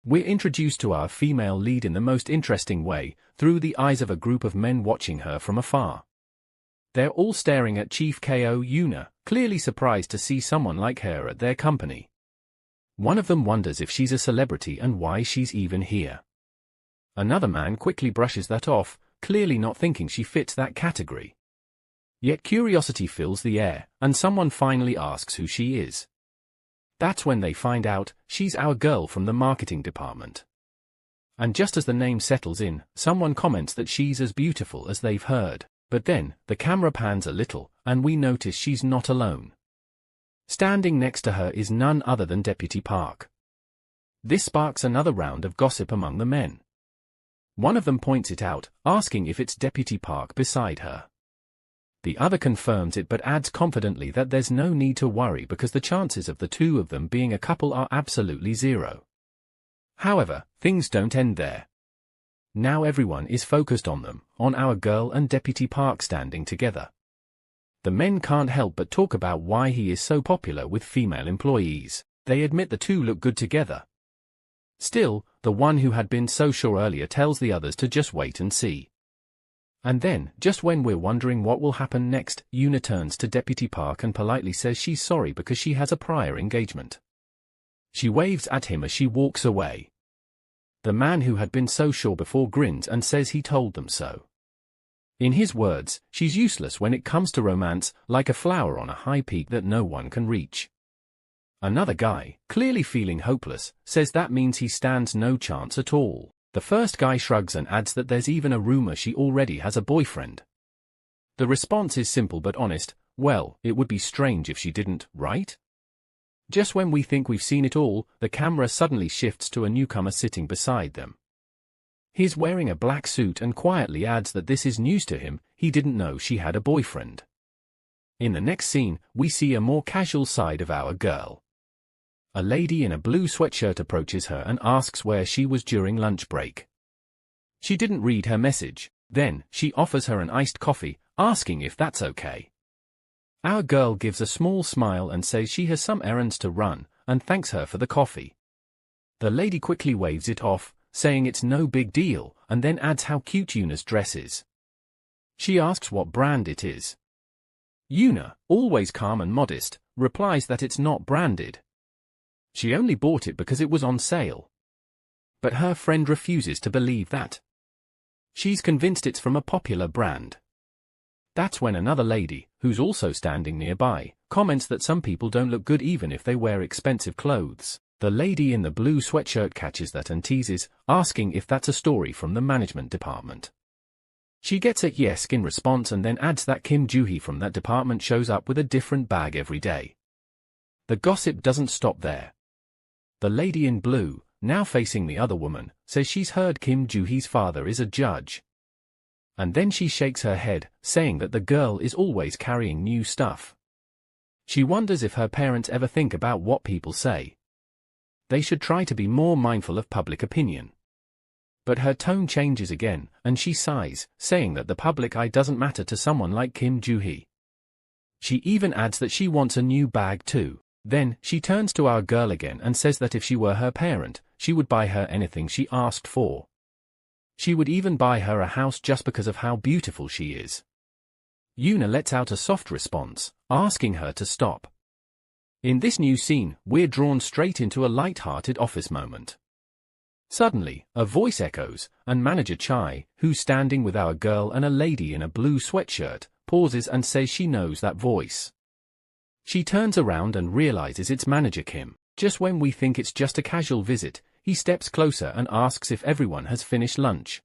We're introduced to our female lead in the most interesting way, through the eyes of a group of men watching her from afar. They're all staring at Chief Ko Yuna, clearly surprised to see someone like her at their company. One of them wonders if she's a celebrity and why she's even here. Another man quickly brushes that off, clearly not thinking she fits that category. Yet curiosity fills the air, and someone finally asks who she is. That's when they find out she's our girl from the marketing department. And just as the name settles in, someone comments that she's as beautiful as they've heard. But then, the camera pans a little, and we notice she's not alone. Standing next to her is none other than Deputy Park. This sparks another round of gossip among the men. One of them points it out, asking if it's Deputy Park beside her. The other confirms it but adds confidently that there's no need to worry because the chances of the two of them being a couple are absolutely zero. However, things don't end there. Now everyone is focused on them, on our girl and Deputy Park standing together. The men can't help but talk about why he is so popular with female employees. They admit the two look good together. Still, the one who had been so sure earlier tells the others to just wait and see. And then, just when we're wondering what will happen next, Yuna turns to Deputy Park and politely says she's sorry because she has a prior engagement. She waves at him as she walks away. The man who had been so sure before grins and says he told them so. In his words, she's useless when it comes to romance, like a flower on a high peak that no one can reach. Another guy, clearly feeling hopeless, says that means he stands no chance at all. The first guy shrugs and adds that there's even a rumor she already has a boyfriend. The response is simple but honest, well, it would be strange if she didn't, right? Just when we think we've seen it all, the camera suddenly shifts to a newcomer sitting beside them. He's wearing a black suit and quietly adds that this is news to him, he didn't know she had a boyfriend. In the next scene, we see a more casual side of our girl. A lady in a blue sweatshirt approaches her and asks where she was during lunch break. She didn't read her message. Then, she offers her an iced coffee, asking if that's okay. Our girl gives a small smile and says she has some errands to run, and thanks her for the coffee. The lady quickly waves it off, saying it's no big deal, and then adds how cute Yuna's dress is. She asks what brand it is. Yuna, always calm and modest, replies that it's not branded. She only bought it because it was on sale. But her friend refuses to believe that. She's convinced it's from a popular brand. That's when another lady, who's also standing nearby, comments that some people don't look good even if they wear expensive clothes. The lady in the blue sweatshirt catches that and teases, asking if that's a story from the management department. She gets a yes in response and then adds that Kim Joo-hee from that department shows up with a different bag every day. The gossip doesn't stop there. The lady in blue, now facing the other woman, says she's heard Kim Joo-hee's father is a judge. And then she shakes her head, saying that the girl is always carrying new stuff. She wonders if her parents ever think about what people say. They should try to be more mindful of public opinion. But her tone changes again, and she sighs, saying that the public eye doesn't matter to someone like Kim Joo-hee. She even adds that she wants a new bag too. Then, she turns to our girl again and says that if she were her parent, she would buy her anything she asked for. She would even buy her a house just because of how beautiful she is. Yuna lets out a soft response, asking her to stop. In this new scene, we're drawn straight into a light-hearted office moment. Suddenly, a voice echoes, and Manager Chai, who's standing with our girl and a lady in a blue sweatshirt, pauses and says she knows that voice. She turns around and realizes it's Manager Kim. Just when we think it's just a casual visit, he steps closer and asks if everyone has finished lunch.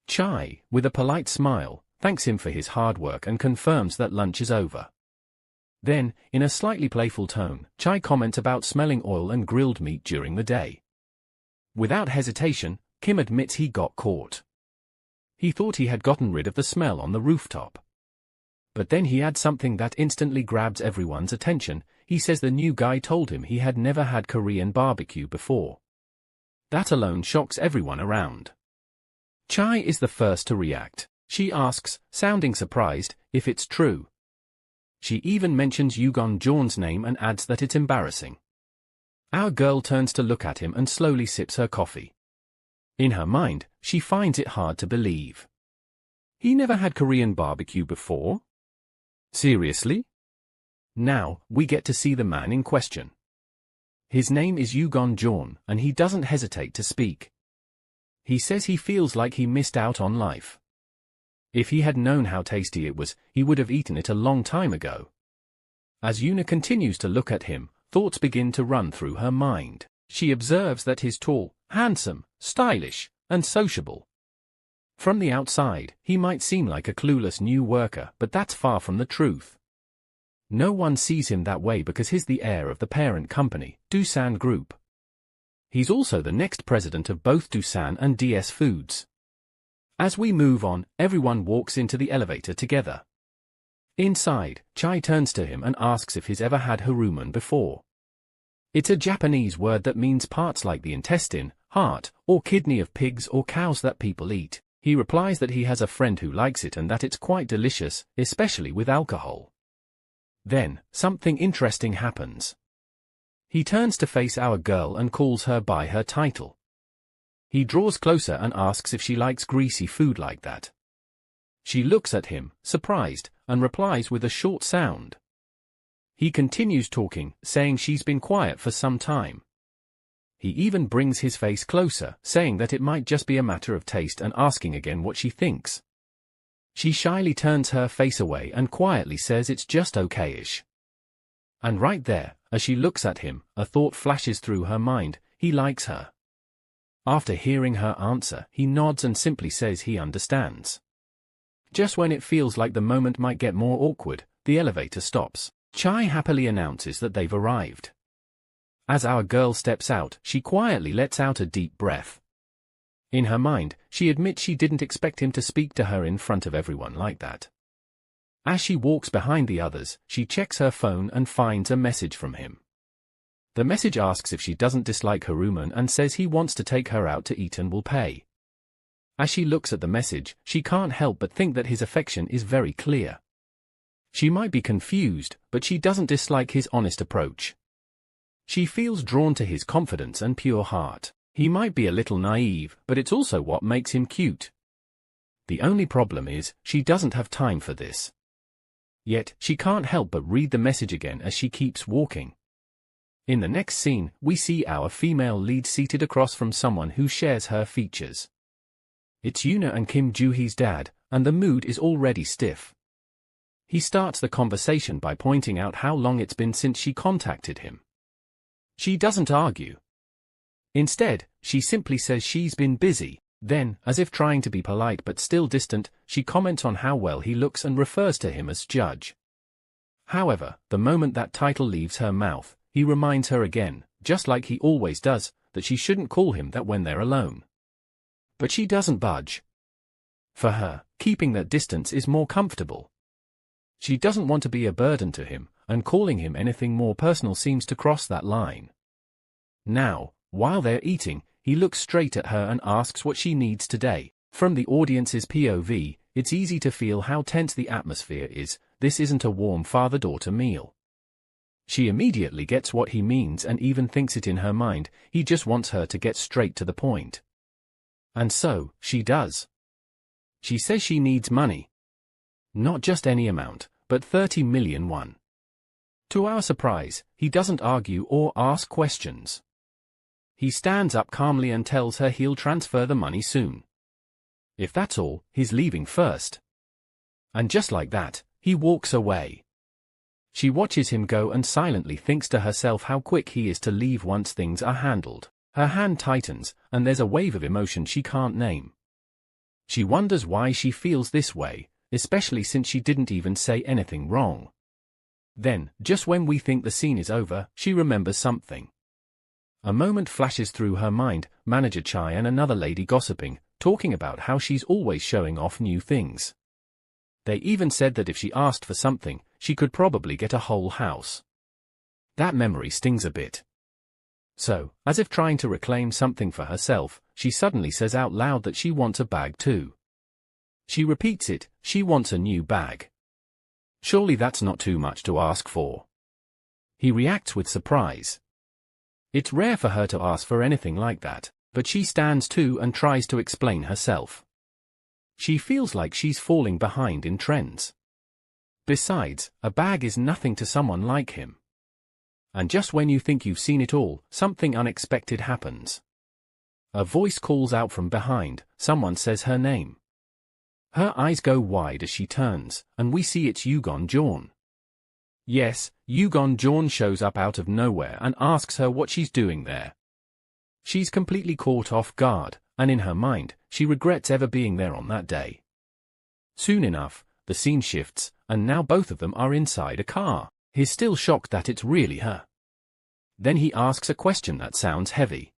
Chai, with a polite smile, thanks him for his hard work and confirms that lunch is over. Then, in a slightly playful tone, Chai comments about smelling oil and grilled meat during the day. Without hesitation, Kim admits he got caught. He thought he had gotten rid of the smell on the rooftop. But then he adds something that instantly grabs everyone's attention. He says the new guy told him he had never had Korean barbecue before. That alone shocks everyone around. Chai is the first to react. She asks, sounding surprised, if it's true. She even mentions Ugon John's name and adds that it's embarrassing. Our girl turns to look at him and slowly sips her coffee. In her mind, she finds it hard to believe. He never had Korean barbecue before? Seriously? Now, we get to see the man in question. His name is Ugon John, and he doesn't hesitate to speak. He says he feels like he missed out on life. If he had known how tasty it was, he would have eaten it a long time ago. As Yuna continues to look at him, thoughts begin to run through her mind. She observes that he's tall, handsome, stylish, and sociable. From the outside, he might seem like a clueless new worker, but that's far from the truth. No one sees him that way because he's the heir of the parent company, Doosan Group. He's also the next president of both Doosan and DS Foods. As we move on, everyone walks into the elevator together. Inside, Chai turns to him and asks if he's ever had haruman before. It's a Japanese word that means parts like the intestine, heart, or kidney of pigs or cows that people eat. He replies that he has a friend who likes it and that it's quite delicious, especially with alcohol. Then, something interesting happens. He turns to face our girl and calls her by her title. He draws closer and asks if she likes greasy food like that. She looks at him, surprised, and replies with a short sound. He continues talking, saying she's been quiet for some time. He even brings his face closer, saying that it might just be a matter of taste and asking again what she thinks. She shyly turns her face away and quietly says it's just okay-ish. And right there, as she looks at him, a thought flashes through her mind: he likes her. After hearing her answer, he nods and simply says he understands. Just when it feels like the moment might get more awkward, the elevator stops. Chai happily announces that they've arrived. As our girl steps out, she quietly lets out a deep breath. In her mind, she admits she didn't expect him to speak to her in front of everyone like that. As she walks behind the others, she checks her phone and finds a message from him. The message asks if she doesn't dislike haruman and says he wants to take her out to eat and will pay. As she looks at the message, she can't help but think that his affection is very clear. She might be confused, but she doesn't dislike his honest approach. She feels drawn to his confidence and pure heart. He might be a little naive, but it's also what makes him cute. The only problem is, she doesn't have time for this. Yet, she can't help but read the message again as she keeps walking. In the next scene, we see our female lead seated across from someone who shares her features. It's Yuna and Kim Joo-hee's dad, and the mood is already stiff. He starts the conversation by pointing out how long it's been since she contacted him. She doesn't argue. Instead, she simply says she's been busy. Then, as if trying to be polite but still distant, she comments on how well he looks and refers to him as Judge. However, the moment that title leaves her mouth, he reminds her again, just like he always does, that she shouldn't call him that when they're alone. But she doesn't budge. For her, keeping that distance is more comfortable. She doesn't want to be a burden to him, and calling him anything more personal seems to cross that line. Now, while they're eating, he looks straight at her and asks what she needs today. From the audience's POV, it's easy to feel how tense the atmosphere is. This isn't a warm father-daughter meal. She immediately gets what he means and even thinks it in her mind. He just wants her to get straight to the point. And so, she does. She says she needs money. Not just any amount, but 30 million won. To our surprise, he doesn't argue or ask questions. He stands up calmly and tells her he'll transfer the money soon. If that's all, he's leaving first. And just like that, he walks away. She watches him go and silently thinks to herself how quick he is to leave once things are handled. Her hand tightens, and there's a wave of emotion she can't name. She wonders why she feels this way, especially since she didn't even say anything wrong. Then, just when we think the scene is over, she remembers something. A moment flashes through her mind, Manager Chai and another lady gossiping, talking about how she's always showing off new things. They even said that if she asked for something, she could probably get a whole house. That memory stings a bit. So, as if trying to reclaim something for herself, she suddenly says out loud that she wants a bag too. She repeats it, she wants a new bag. Surely that's not too much to ask for. He reacts with surprise. It's rare for her to ask for anything like that, but she stands too and tries to explain herself. She feels like she's falling behind in trends. Besides, a bag is nothing to someone like him. And just when you think you've seen it all, something unexpected happens. A voice calls out from behind, someone says her name. Her eyes go wide as she turns, and we see it's Ugon John. Yes, Ugon John shows up out of nowhere and asks her what she's doing there. She's completely caught off guard, and in her mind, she regrets ever being there on that day. Soon enough, the scene shifts, and now both of them are inside a car. He's still shocked that it's really her. Then he asks a question that sounds heavy.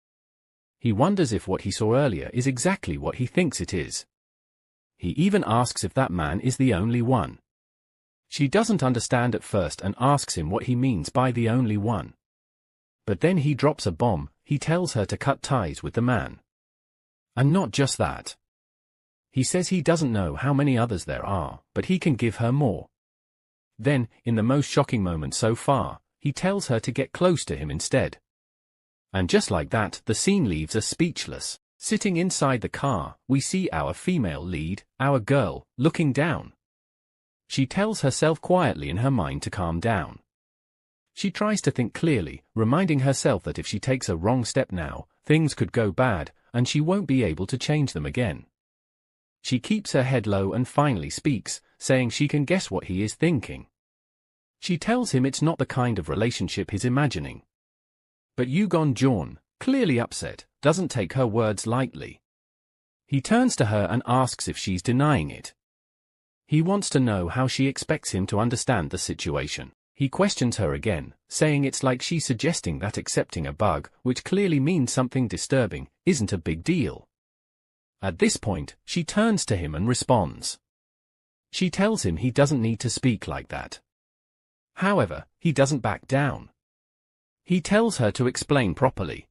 He wonders if what he saw earlier is exactly what he thinks it is. He even asks if that man is the only one. She doesn't understand at first and asks him what he means by the only one. But then he drops a bomb. He tells her to cut ties with the man. And not just that. He says he doesn't know how many others there are, but he can give her more. Then, in the most shocking moment so far, he tells her to get close to him instead. And just like that, the scene leaves us speechless. Sitting inside the car, we see our female lead, our girl, looking down. She tells herself quietly in her mind to calm down. She tries to think clearly, reminding herself that if she takes a wrong step now, things could go bad, and she won't be able to change them again. She keeps her head low and finally speaks, saying she can guess what he is thinking. She tells him it's not the kind of relationship he's imagining. But Ugon John, clearly upset, doesn't take her words lightly. He turns to her and asks if she's denying it. He wants to know how she expects him to understand the situation. He questions her again, saying it's like she's suggesting that accepting a bug, which clearly means something disturbing, isn't a big deal. At this point, she turns to him and responds. She tells him he doesn't need to speak like that. However, he doesn't back down. He tells her to explain properly.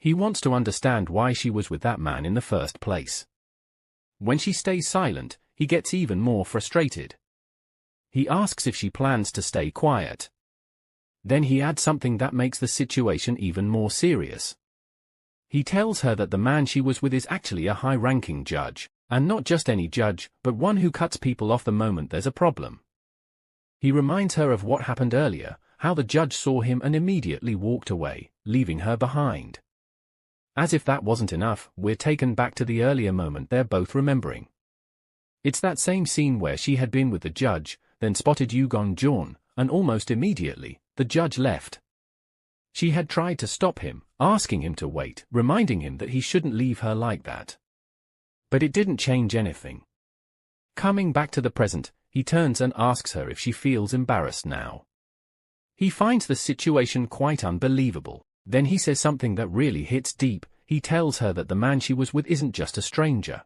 He wants to understand why she was with that man in the first place. When she stays silent, he gets even more frustrated. He asks if she plans to stay quiet. Then he adds something that makes the situation even more serious. He tells her that the man she was with is actually a high-ranking judge, and not just any judge, but one who cuts people off the moment there's a problem. He reminds her of what happened earlier, how the judge saw him and immediately walked away, leaving her behind. As if that wasn't enough, we're taken back to the earlier moment they're both remembering. It's that same scene where she had been with the judge, then spotted Ugon John, and almost immediately, the judge left. She had tried to stop him, asking him to wait, reminding him that he shouldn't leave her like that. But it didn't change anything. Coming back to the present, he turns and asks her if she feels embarrassed now. He finds the situation quite unbelievable. Then he says something that really hits deep. He tells her that the man she was with isn't just a stranger.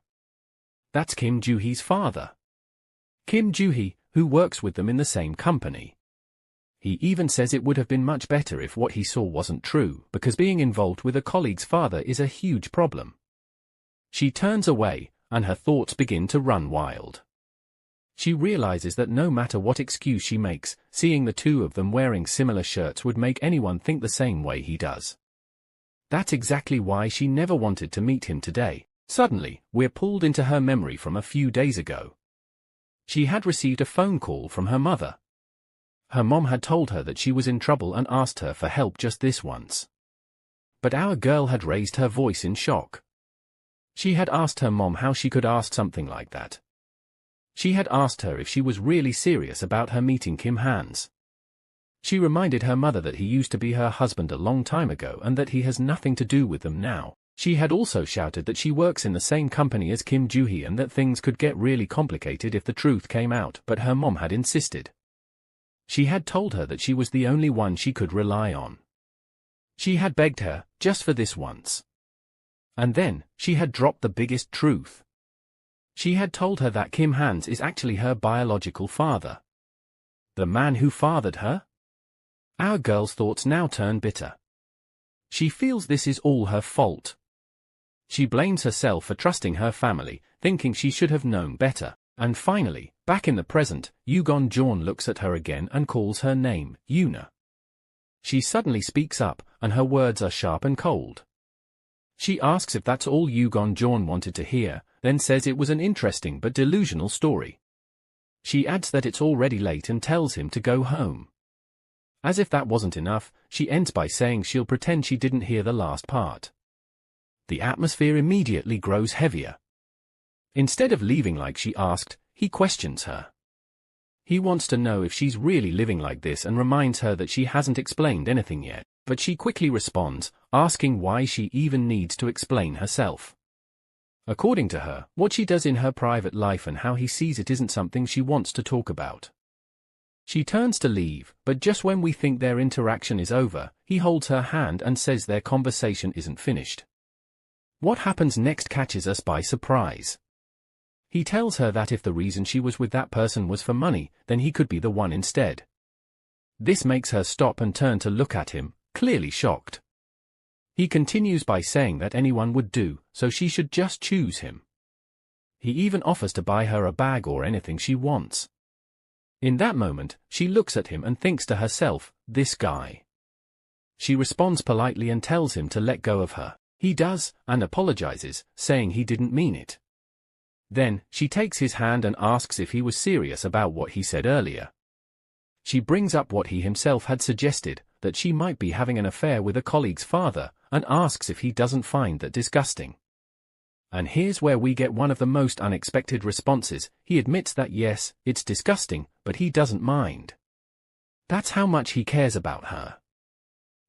That's Kim Joo-hee's father. Kim Joo-hee, who works with them in the same company. He even says it would have been much better if what he saw wasn't true, because being involved with a colleague's father is a huge problem. She turns away, and her thoughts begin to run wild. She realizes that no matter what excuse she makes, seeing the two of them wearing similar shirts would make anyone think the same way he does. That's exactly why she never wanted to meet him today. Suddenly, we're pulled into her memory from a few days ago. She had received a phone call from her mother. Her mom had told her that she was in trouble and asked her for help just this once. But our girl had raised her voice in shock. She had asked her mom how she could ask something like that. She had asked her if she was really serious about her meeting Kim Hans. She reminded her mother that he used to be her husband a long time ago and that he has nothing to do with them now. She had also shouted that she works in the same company as Kim Joo-hee and that things could get really complicated if the truth came out, but her mom had insisted. She had told her that she was the only one she could rely on. She had begged her, just for this once. And then, she had dropped the biggest truth. She had told her that Kim Hans is actually her biological father. The man who fathered her? Our girl's thoughts now turn bitter. She feels this is all her fault. She blames herself for trusting her family, thinking she should have known better. And finally, back in the present, Ugon John looks at her again and calls her name, Yuna. She suddenly speaks up, and her words are sharp and cold. She asks if that's all John wanted to hear, then says it was an interesting but delusional story. She adds that it's already late and tells him to go home. As if that wasn't enough, she ends by saying she'll pretend she didn't hear the last part. The atmosphere immediately grows heavier. Instead of leaving like she asked, he questions her. He wants to know if she's really living like this and reminds her that she hasn't explained anything yet, but she quickly responds, asking why she even needs to explain herself. According to her, what she does in her private life and how he sees it isn't something she wants to talk about. She turns to leave, but just when we think their interaction is over, he holds her hand and says their conversation isn't finished. What happens next catches us by surprise. He tells her that if the reason she was with that person was for money, then he could be the one instead. This makes her stop and turn to look at him, clearly shocked. He continues by saying that anyone would do, so she should just choose him. He even offers to buy her a bag or anything she wants. In that moment, she looks at him and thinks to herself, this guy. She responds politely and tells him to let go of her. He does, and apologizes, saying he didn't mean it. Then, she takes his hand and asks if he was serious about what he said earlier. She brings up what he himself had suggested, that she might be having an affair with a colleague's father, and asks if he doesn't find that disgusting. And here's where we get one of the most unexpected responses. He admits that yes, it's disgusting, but he doesn't mind. That's how much he cares about her.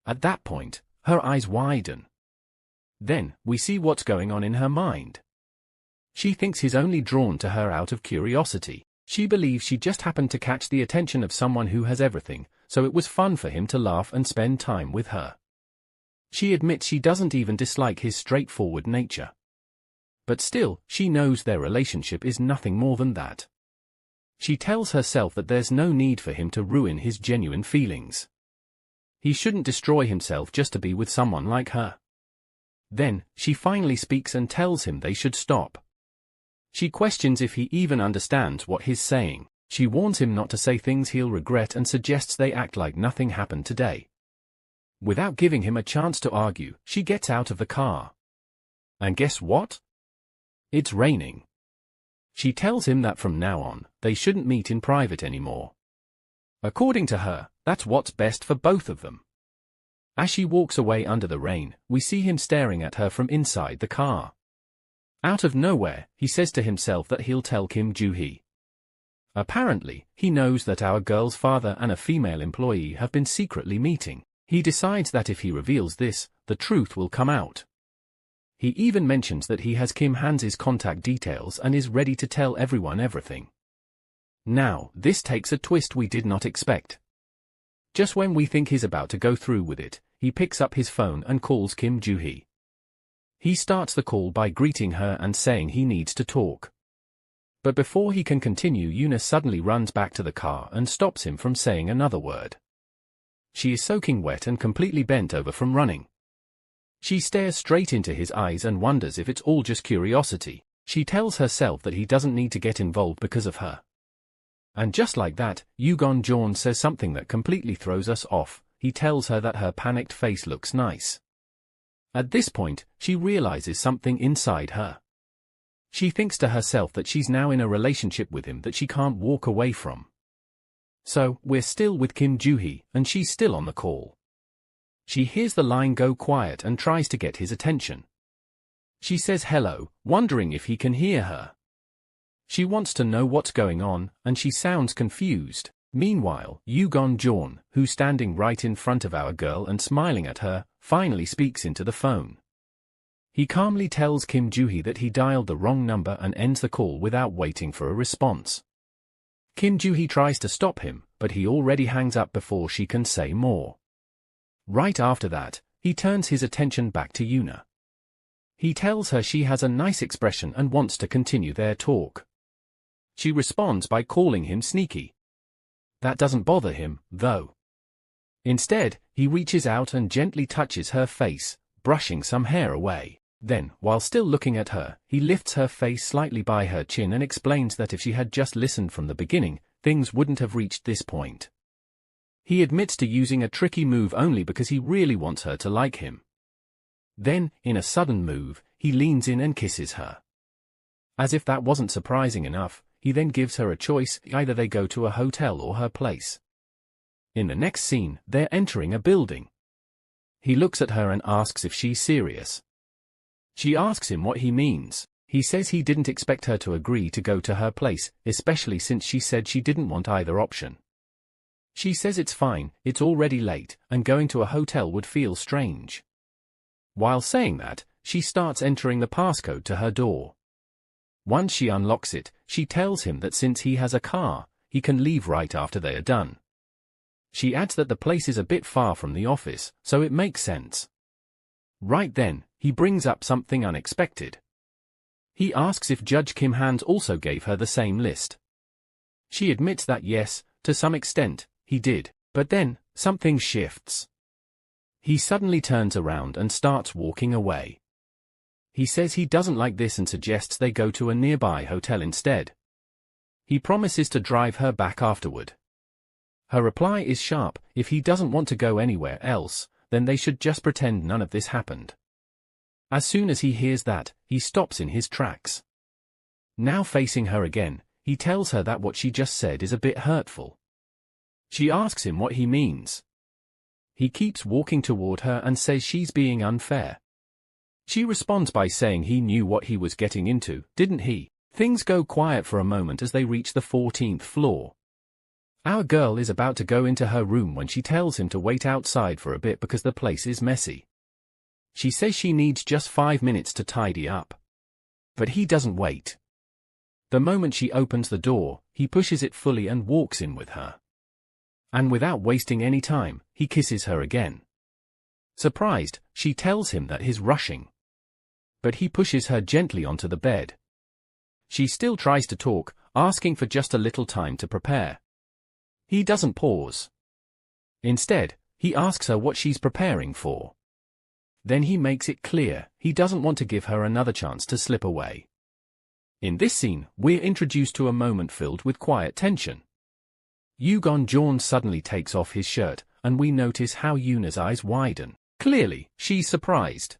At that point, her eyes widen. Then, we see what's going on in her mind. She thinks he's only drawn to her out of curiosity. She believes she just happened to catch the attention of someone who has everything, so it was fun for him to laugh and spend time with her. She admits she doesn't even dislike his straightforward nature. But still, she knows their relationship is nothing more than that. She tells herself that there's no need for him to ruin his genuine feelings. He shouldn't destroy himself just to be with someone like her. Then, she finally speaks and tells him they should stop. She questions if he even understands what he's saying. She warns him not to say things he'll regret and suggests they act like nothing happened today. Without giving him a chance to argue, she gets out of the car. And guess what? It's raining. She tells him that from now on, they shouldn't meet in private anymore. According to her, that's what's best for both of them. As she walks away under the rain, we see him staring at her from inside the car. Out of nowhere, he says to himself that he'll tell Kim Joo-hee. Apparently, he knows that our girl's father and a female employee have been secretly meeting. He decides that if he reveals this, the truth will come out. He even mentions that he has Kim Hans's contact details and is ready to tell everyone everything. Now, this takes a twist we did not expect. Just when we think he's about to go through with it, he picks up his phone and calls Kim Joo-hee. He starts the call by greeting her and saying he needs to talk. But before he can continue, Yoona suddenly runs back to the car and stops him from saying another word. She is soaking wet and completely bent over from running. She stares straight into his eyes and wonders if it's all just curiosity. She tells herself that he doesn't need to get involved because of her. And just like that, John says something that completely throws us off. He tells her that her panicked face looks nice. At this point, she realizes something inside her. She thinks to herself that she's now in a relationship with him that she can't walk away from. So, we're still with Kim Joo-hee, and she's still on the call. She hears the line go quiet and tries to get his attention. She says hello, wondering if he can hear her. She wants to know what's going on, and she sounds confused. Meanwhile, John, who's standing right in front of our girl and smiling at her, finally speaks into the phone. He calmly tells Kim Joo-hee that he dialed the wrong number and ends the call without waiting for a response. Kim Joo-hee tries to stop him, but he already hangs up before she can say more. Right after that, he turns his attention back to Yoona. He tells her she has a nice expression and wants to continue their talk. She responds by calling him sneaky. That doesn't bother him, though. Instead, he reaches out and gently touches her face, brushing some hair away. Then, while still looking at her, he lifts her face slightly by her chin and explains that if she had just listened from the beginning, things wouldn't have reached this point. He admits to using a tricky move only because he really wants her to like him. Then, in a sudden move, he leans in and kisses her. As if that wasn't surprising enough, he then gives her a choice: either they go to a hotel or her place. In the next scene, they're entering a building. He looks at her and asks if she's serious. She asks him what he means. He says he didn't expect her to agree to go to her place, especially since she said she didn't want either option. She says it's fine, it's already late, and going to a hotel would feel strange. While saying that, she starts entering the passcode to her door. Once she unlocks it, she tells him that since he has a car, he can leave right after they are done. She adds that the place is a bit far from the office, so it makes sense. Right then, he brings up something unexpected. He asks if Judge Kim Hans also gave her the same list. She admits that yes, to some extent, he did, but then, something shifts. He suddenly turns around and starts walking away. He says he doesn't like this and suggests they go to a nearby hotel instead. He promises to drive her back afterward. Her reply is sharp: if he doesn't want to go anywhere else, then they should just pretend none of this happened. As soon as he hears that, he stops in his tracks. Now facing her again, he tells her that what she just said is a bit hurtful. She asks him what he means. He keeps walking toward her and says she's being unfair. She responds by saying he knew what he was getting into, didn't he? Things go quiet for a moment as they reach the 14th floor. Our girl is about to go into her room when she tells him to wait outside for a bit because the place is messy. She says she needs just 5 minutes to tidy up. But he doesn't wait. The moment she opens the door, he pushes it fully and walks in with her. And without wasting any time, he kisses her again. Surprised, she tells him that he's rushing. But he pushes her gently onto the bed. She still tries to talk, asking for just a little time to prepare. He doesn't pause. Instead, he asks her what she's preparing for. Then he makes it clear he doesn't want to give her another chance to slip away. In this scene, we're introduced to a moment filled with quiet tension. John suddenly takes off his shirt, and we notice how Yuna's eyes widen. Clearly, she's surprised.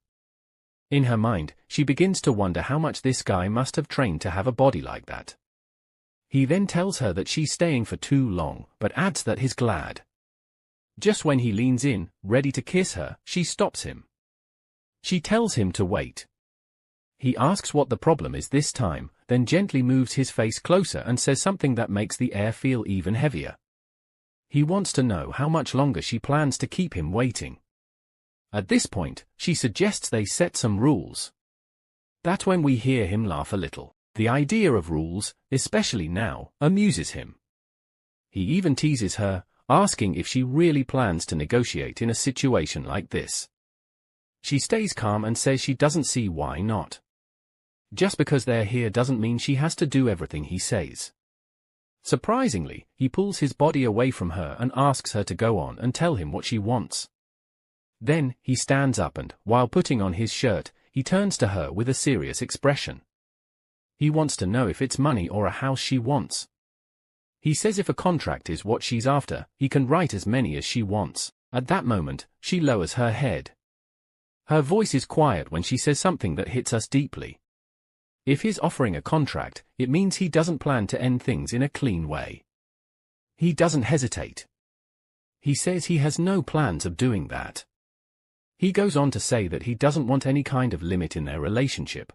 In her mind, she begins to wonder how much this guy must have trained to have a body like that. He then tells her that she's staying for too long, but adds that he's glad. Just when he leans in, ready to kiss her, she stops him. She tells him to wait. He asks what the problem is this time, then gently moves his face closer and says something that makes the air feel even heavier. He wants to know how much longer she plans to keep him waiting. At this point, she suggests they set some rules. That's when we hear him laugh a little. The idea of rules, especially now, amuses him. He even teases her, asking if she really plans to negotiate in a situation like this. She stays calm and says she doesn't see why not. Just because they're here doesn't mean she has to do everything he says. Surprisingly, he pulls his body away from her and asks her to go on and tell him what she wants. Then, he stands up and, while putting on his shirt, he turns to her with a serious expression. He wants to know if it's money or a house she wants. He says if a contract is what she's after, he can write as many as she wants. At that moment, she lowers her head. Her voice is quiet when she says something that hits us deeply. If he's offering a contract, it means he doesn't plan to end things in a clean way. He doesn't hesitate. He says he has no plans of doing that. He goes on to say that he doesn't want any kind of limit in their relationship.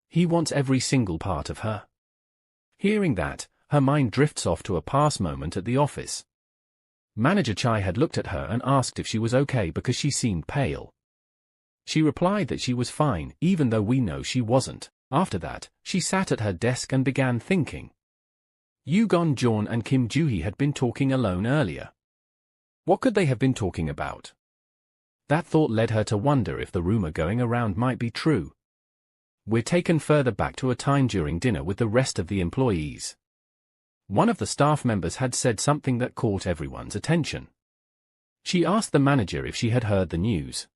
He wants every single part of her. Hearing that, her mind drifts off to a past moment at the office. Manager Chai had looked at her and asked if she was okay because she seemed pale. She replied that she was fine, even though we know she wasn't. After that, she sat at her desk and began thinking. Ugon John and Kim Joo-hee had been talking alone earlier. What could they have been talking about? That thought led her to wonder if the rumor going around might be true. We're taken further back to a time during dinner with the rest of the employees. One of the staff members had said something that caught everyone's attention. She asked the manager if she had heard the news.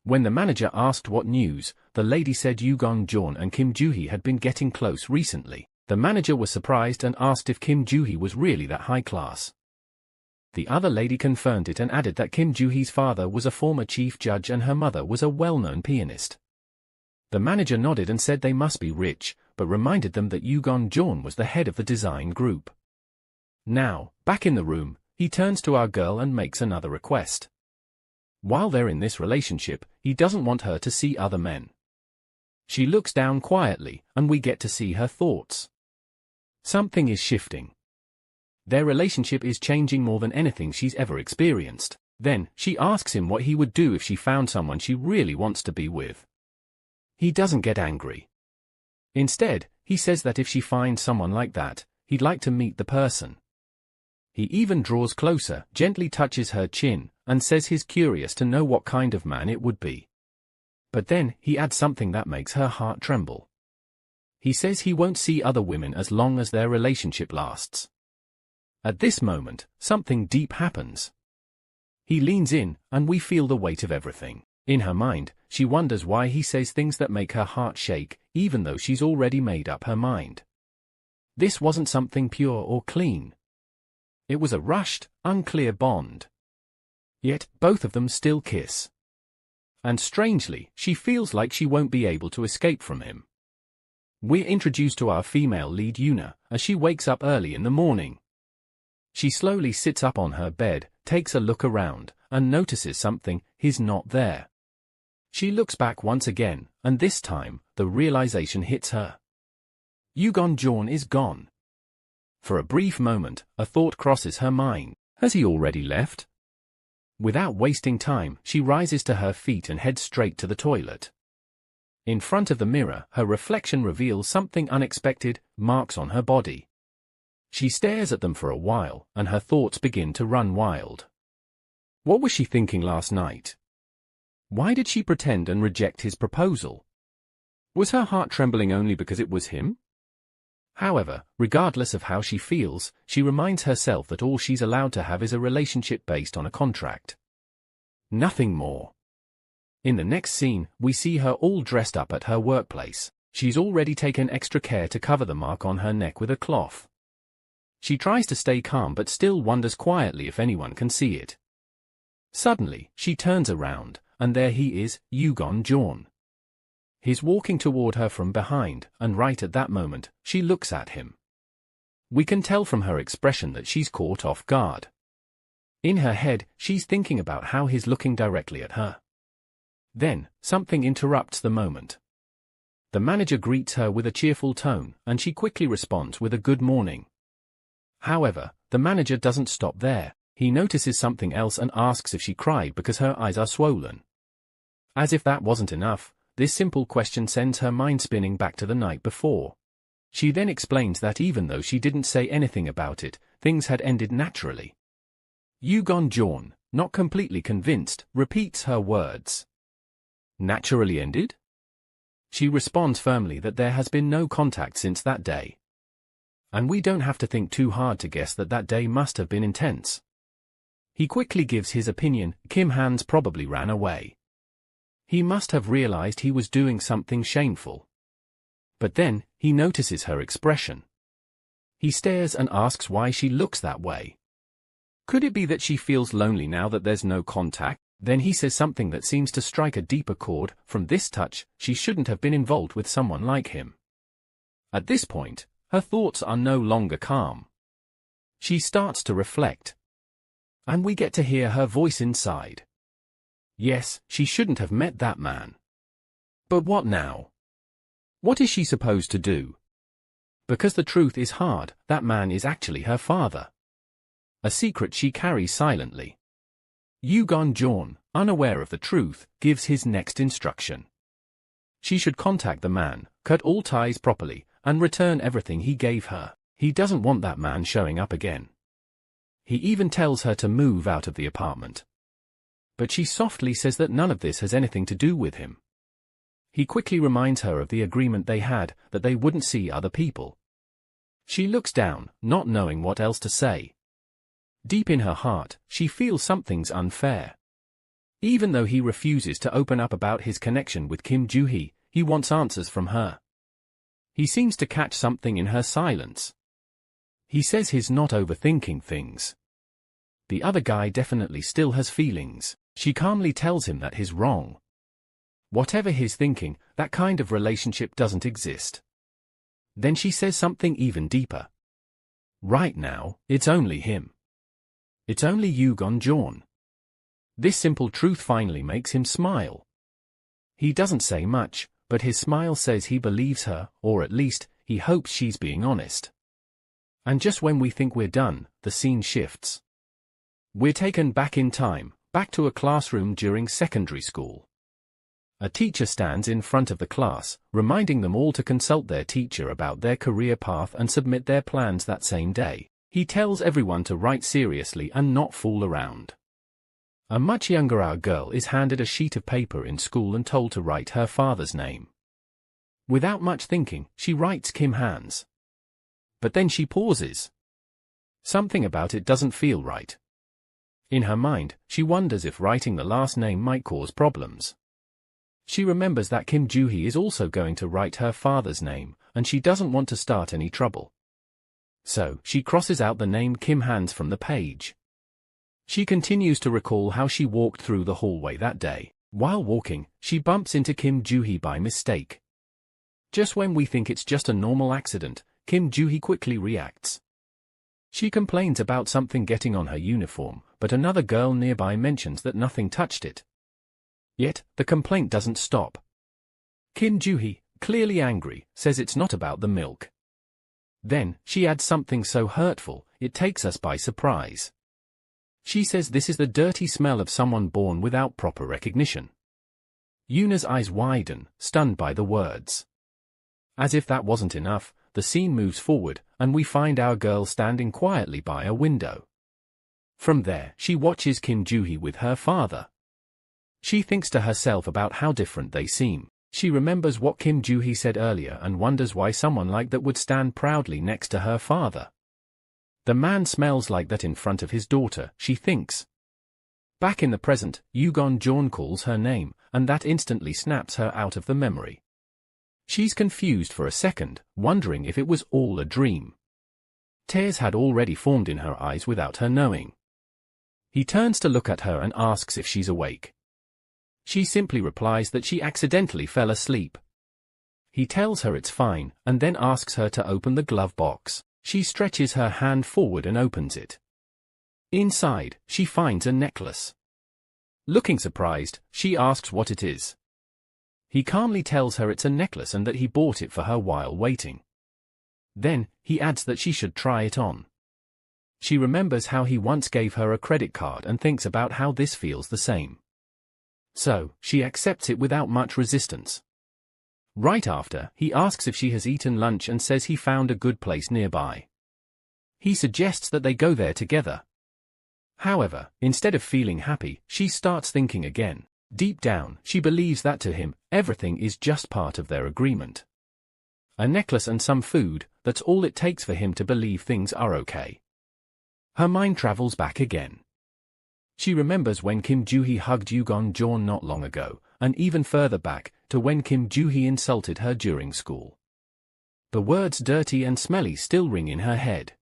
When the manager asked what news, the lady said Ugon John and Kim Joo-hee had been getting close recently. The manager was surprised and asked if Kim Joo-hee was really that high class. The other lady confirmed it and added that Kim Joo-hee's father was a former chief judge and her mother was a well-known pianist. The manager nodded and said they must be rich, but reminded them that Ugon was the head of the design group. Now, back in the room, he turns to our girl and makes another request. While they're in this relationship, he doesn't want her to see other men. She looks down quietly, and we get to see her thoughts. Something is shifting. Their relationship is changing more than anything she's ever experienced. Then, she asks him what he would do if she found someone she really wants to be with. He doesn't get angry. Instead, he says that if she finds someone like that, he'd like to meet the person. He even draws closer, gently touches her chin, and says he's curious to know what kind of man it would be. But then, he adds something that makes her heart tremble. He says he won't see other women as long as their relationship lasts. At this moment, something deep happens. He leans in, and we feel the weight of everything. In her mind, she wonders why he says things that make her heart shake, even though she's already made up her mind. This wasn't something pure or clean. It was a rushed, unclear bond. Yet, both of them still kiss. And strangely, she feels like she won't be able to escape from him. We're introduced to our female lead Yuna, as she wakes up early in the morning. She slowly sits up on her bed, takes a look around, and notices something, he's not there. She looks back once again, and this time, the realization hits her. Ugon is gone. For a brief moment, a thought crosses her mind. Has he already left? Without wasting time, she rises to her feet and heads straight to the toilet. In front of the mirror, her reflection reveals something unexpected, marks on her body. She stares at them for a while, and her thoughts begin to run wild. What was she thinking last night? Why did she pretend and reject his proposal? Was her heart trembling only because it was him? However, regardless of how she feels, she reminds herself that all she's allowed to have is a relationship based on a contract. Nothing more. In the next scene, we see her all dressed up at her workplace. She's already taken extra care to cover the mark on her neck with a cloth. She tries to stay calm but still wonders quietly if anyone can see it. Suddenly, she turns around, and there he is, Ugon. He's walking toward her from behind, and right at that moment, she looks at him. We can tell from her expression that she's caught off guard. In her head, she's thinking about how he's looking directly at her. Then, something interrupts the moment. The manager greets her with a cheerful tone, and she quickly responds with a good morning. However, the manager doesn't stop there. He notices something else and asks if she cried because her eyes are swollen. As if that wasn't enough, this simple question sends her mind spinning back to the night before. She then explains that even though she didn't say anything about it, things had ended naturally. Ugon, not completely convinced, repeats her words. Naturally ended? She responds firmly that there has been no contact since that day. And we don't have to think too hard to guess that that day must have been intense. He quickly gives his opinion. Kim Han's probably ran away. He must have realized he was doing something shameful. But then, he notices her expression. He stares and asks why she looks that way. Could it be that she feels lonely now that there's no contact? Then he says something that seems to strike a deeper chord. From this touch, she shouldn't have been involved with someone like him. At this point, her thoughts are no longer calm. She starts to reflect. And we get to hear her voice inside. Yes, she shouldn't have met that man. But what now? What is she supposed to do? Because the truth is hard, that man is actually her father. A secret she carries silently. Ugon, unaware of the truth, gives his next instruction. She should contact the man, cut all ties properly, and return everything he gave her. He doesn't want that man showing up again. He even tells her to move out of the apartment. But she softly says that none of this has anything to do with him. He quickly reminds her of the agreement they had, that they wouldn't see other people. She looks down, not knowing what else to say. Deep in her heart, she feels something's unfair. Even though he refuses to open up about his connection with Kim Joo-hee, he wants answers from her. He seems to catch something in her silence. He says he's not overthinking things. the other guy definitely still has feelings. She calmly tells him that he's wrong. Whatever he's thinking, that kind of relationship doesn't exist. Then she says something even deeper. Right now, it's only him. It's only Ugon John. This simple truth finally makes him smile. He doesn't say much, but his smile says he believes her, or at least, he hopes she's being honest. And just when we think we're done, the scene shifts. We're taken back in time, back to a classroom during secondary school. A teacher stands in front of the class, reminding them all to consult their teacher about their career path and submit their plans that same day. He tells everyone to write seriously and not fool around. A much younger girl is handed a sheet of paper in school and told to write her father's name. Without much thinking, she writes Kim Hans. But then she pauses. Something about it doesn't feel right. In her mind, she wonders if writing the last name might cause problems. She remembers that Kim Joo-hee is also going to write her father's name, and she doesn't want to start any trouble. So, she crosses out the name Kim Hans from the page. She continues to recall how she walked through the hallway that day. While walking, she bumps into Kim Joo-hee by mistake. Just when we think it's just a normal accident, Kim Joo-hee quickly reacts. She complains about something getting on her uniform, but another girl nearby mentions that nothing touched it. Yet, the complaint doesn't stop. Kim Joo-hee, clearly angry, says it's not about the milk. Then, she adds something so hurtful, it takes us by surprise. She says this is the dirty smell of someone born without proper recognition. Yuna's eyes widen, stunned by the words. As if that wasn't enough, the scene moves forward, and we find our girl standing quietly by a window. From there, she watches Kim Joo-hee with her father. She thinks to herself about how different they seem. She remembers what Kim Joo-hee said earlier and wonders why someone like that would stand proudly next to her father. The man smells like that in front of his daughter, she thinks. Back in the present, Ugon John calls her name, and that instantly snaps her out of the memory. She's confused for a second, wondering if it was all a dream. Tears had already formed in her eyes without her knowing. He turns to look at her and asks if she's awake. She simply replies that she accidentally fell asleep. He tells her it's fine, and then asks her to open the glove box. She stretches her hand forward and opens it. Inside, she finds a necklace. Looking surprised, she asks what it is. He calmly tells her it's a necklace and that he bought it for her while waiting. Then, he adds that she should try it on. She remembers how he once gave her a credit card and thinks about how this feels the same. So, she accepts it without much resistance. Right after, he asks if she has eaten lunch and says he found a good place nearby. He suggests that they go there together. However, instead of feeling happy, she starts thinking again. Deep down, she believes that to him, everything is just part of their agreement. A necklace and some food, that's all it takes for him to believe things are okay. Her mind travels back again. She remembers when Kim Joo-hee hugged Ugon John not long ago, and even further back, to when Kim Joo-hee insulted her during school. The words dirty and smelly still ring in her head.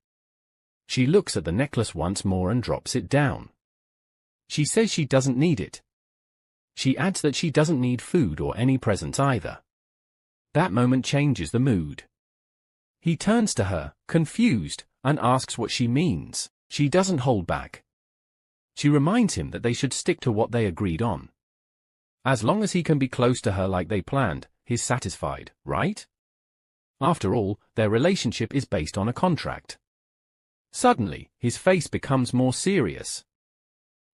She looks at the necklace once more and drops it down. She says she doesn't need it. She adds that she doesn't need food or any presents either. That moment changes the mood. He turns to her, confused, and asks what she means. She doesn't hold back. She reminds him that they should stick to what they agreed on. As long as he can be close to her like they planned, he's satisfied, right? After all, their relationship is based on a contract. Suddenly, his face becomes more serious.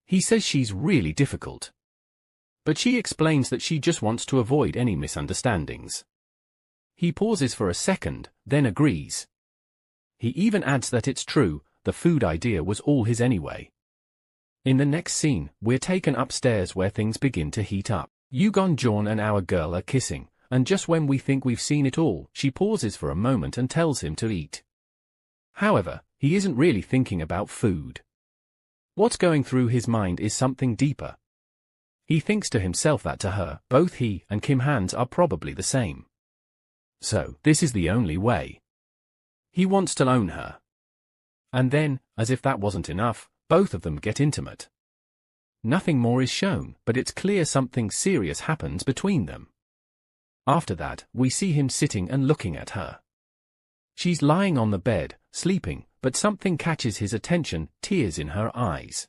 He says she's really difficult. But she explains that she just wants to avoid any misunderstandings. He pauses for a second, then agrees. He even adds that it's true, the food idea was all his anyway. In the next scene, we're taken upstairs where things begin to heat up. Ugon John and our girl are kissing, and just when we think we've seen it all, she pauses for a moment and tells him to eat. However, he isn't really thinking about food. What's going through his mind is something deeper. He thinks to himself that to her, both he and Kim Hans are probably the same. So, this is the only way. He wants to own her. And then, as if that wasn't enough, Both of them get intimate. Nothing more is shown, but it's clear something serious happens between them. After that, we see him sitting and looking at her. She's lying on the bed, sleeping, but something catches his attention, tears in her eyes.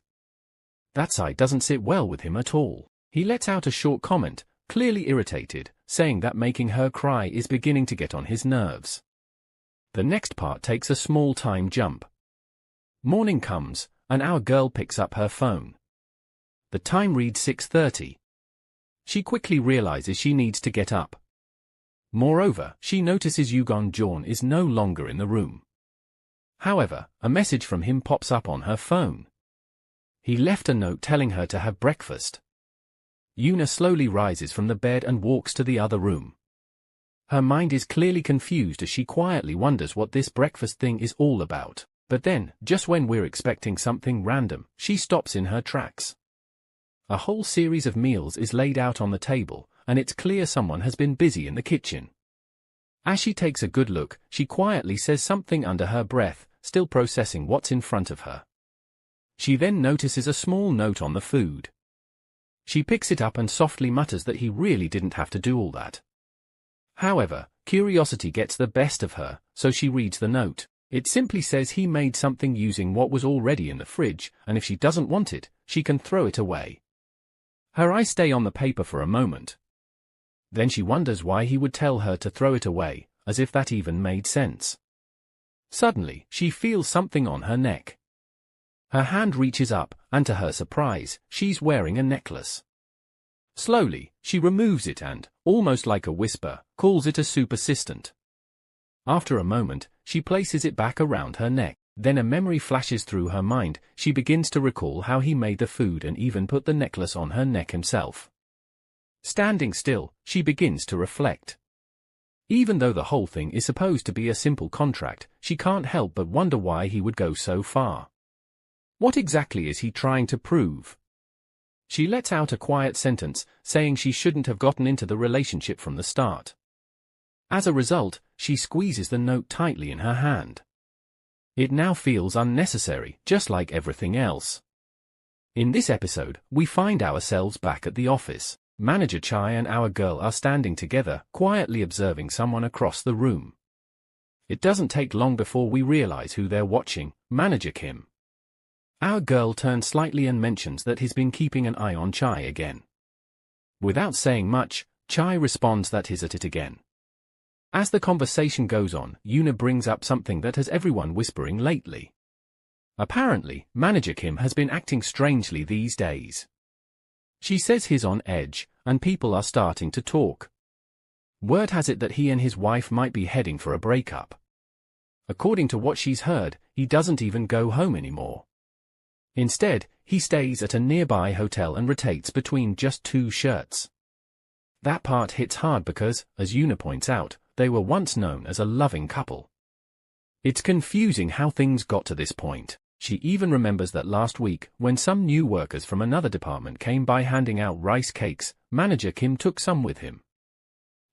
That sight doesn't sit well with him at all. He lets out a short comment, clearly irritated, saying that making her cry is beginning to get on his nerves. The next part takes a small time jump. Morning comes, and our girl picks up her phone. The time reads 6:30. She quickly realizes she needs to get up. Moreover, she notices John is no longer in the room. However, a message from him pops up on her phone. He left a note telling her to have breakfast. Yoona slowly rises from the bed and walks to the other room. Her mind is clearly confused as she quietly wonders what this breakfast thing is all about. But then, just when we're expecting something random, she stops in her tracks. A whole series of meals is laid out on the table, and it's clear someone has been busy in the kitchen. As she takes a good look, she quietly says something under her breath, still processing what's in front of her. She then notices a small note on the food. She picks it up and softly mutters that he really didn't have to do all that. However, curiosity gets the best of her, so she reads the note. It simply says he made something using what was already in the fridge, and if she doesn't want it, she can throw it away. Her eyes stay on the paper for a moment. Then she wonders why he would tell her to throw it away, as if that even made sense. Suddenly, she feels something on her neck. Her hand reaches up, and to her surprise, she's wearing a necklace. Slowly, she removes it and, almost like a whisper, calls it a soup assistant. After a moment, she places it back around her neck. Then a memory flashes through her mind. She begins to recall how he made the food and even put the necklace on her neck himself. Standing still, she begins to reflect. Even though the whole thing is supposed to be a simple contract, she can't help but wonder why he would go so far. What exactly is he trying to prove? She lets out a quiet sentence, saying she shouldn't have gotten into the relationship from the start. As a result, she squeezes the note tightly in her hand. It now feels unnecessary, just like everything else. In this episode, we find ourselves back at the office. Manager Chai and our girl are standing together, quietly observing someone across the room. It doesn't take long before we realize who they're watching, Manager Kim. Our girl turns slightly and mentions that he's been keeping an eye on Chai again. Without saying much, Chai responds that he's at it again. As the conversation goes on, Yoona brings up something that has everyone whispering lately. Apparently, Manager Kim has been acting strangely these days. She says he's on edge, and people are starting to talk. Word has it that he and his wife might be heading for a breakup. According to what she's heard, he doesn't even go home anymore. Instead, he stays at a nearby hotel and rotates between just 2 shirts. That part hits hard because, as Yoona points out, they were once known as a loving couple. It's confusing how things got to this point. She even remembers that last week, when some new workers from another department came by handing out rice cakes, Manager Kim took some with him.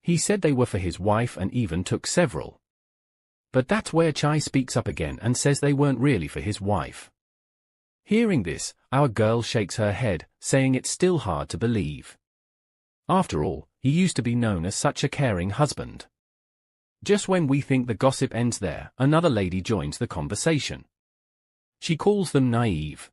He said they were for his wife and even took several. But that's where Chai speaks up again and says they weren't really for his wife. Hearing this, our girl shakes her head, saying it's still hard to believe. After all, he used to be known as such a caring husband. Just when we think the gossip ends there, another lady joins the conversation. She calls them naive.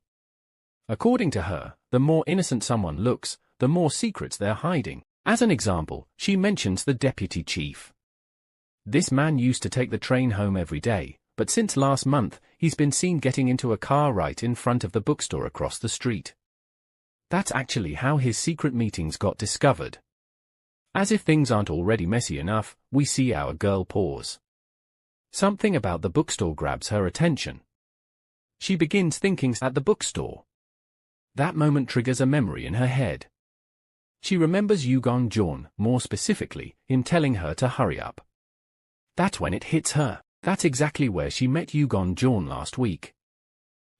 According to her, the more innocent someone looks, the more secrets they're hiding. As an example, she mentions the deputy chief. This man used to take the train home every day, but since last month, he's been seen getting into a car right in front of the bookstore across the street. That's actually how his secret meetings got discovered. As if things aren't already messy enough, we see our girl pause. Something about the bookstore grabs her attention. She begins thinking at the bookstore. That moment triggers a memory in her head. She remembers John, more specifically, him telling her to hurry up. That's when it hits her. That's exactly where she met John last week.